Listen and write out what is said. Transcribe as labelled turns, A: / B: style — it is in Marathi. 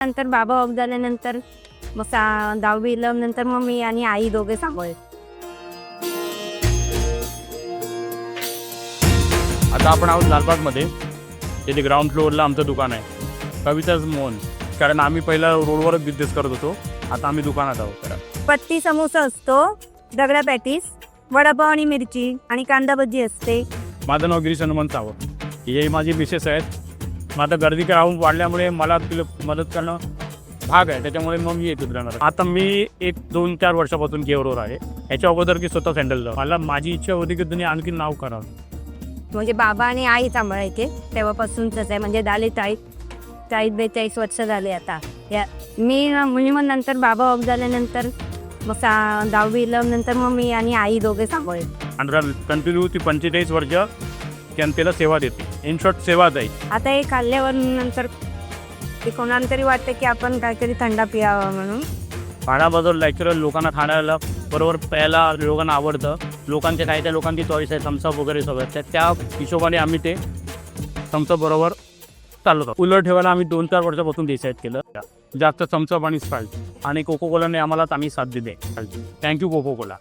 A: नंतर बाबा ऑफ झाल्यानंतर मग 10वी नंतर मग मी आणि आई दोघे सांभाळले.
B: आता आपण आहोत लालबागमध्ये. तिथे ग्राउंड फ्लोअरला आमचं दुकान आहे, कविताज मोहन. कारण आम्ही पहिला रोडवरच बिझनेस करत होतो, आता आम्ही दुकानात आहोत.
A: पत्ती समोसा असतो, दगडा पॅटीस, वडापाव आणि मिरची आणि कांदा भजी असते.
B: माझं नाव गिरीश हनुमंत सावंत. हे माझी मिसेस आहेत. मग आता गर्दी राहून वाढल्यामुळे मला तिला मदत करणं भाग आहे, त्याच्यामुळे मग मी येतो राहणार. आता मी 1-2-4 वर्षापासून केवरवर आहे. याच्या अगोदर की स्वतः हँडल झालं. मला माझी इच्छा होती की तुम्ही आणखी नाव करावं.
A: म्हणजे बाबा आणि आई सांभाळायचे तेव्हापासूनच आहे. म्हणजे झाले 40-42 वर्ष झाले आता. मी मग नंतर बाबा ऑफ झाल्यानंतर मग 10वी नंतर मग मी आणि आई दोघे सांभाळले.
B: आणि कंटिन्यू ती 45 वर्ष जनतेला सेवा देते. इन शॉर्ट सेवा जाईल.
A: आता हे खाल्ल्यावर नंतर ते कोणाला तरी वाटतं की आपण काहीतरी थंडा पियावा म्हणून.
B: पाण्याबरोबर नॅचरल लोकांना खाण्याला बरोबर प्यायला लोकांना आवडतं. लोकांच्या काही लोकांची चॉईस आहे थम्सअप वगैरे सगळं, त्या हिशोबाने आम्ही ते थम्सअप बरोबर चालवतो. कूलर ठेवायला आम्ही 2-4 वर्षापासून डिसाईड केलं. जास्त थम्सअप आणि स्प्राईट आणि कोको कोलाने आम्हाला आम्ही साथ दिली. Thank you Coca Cola.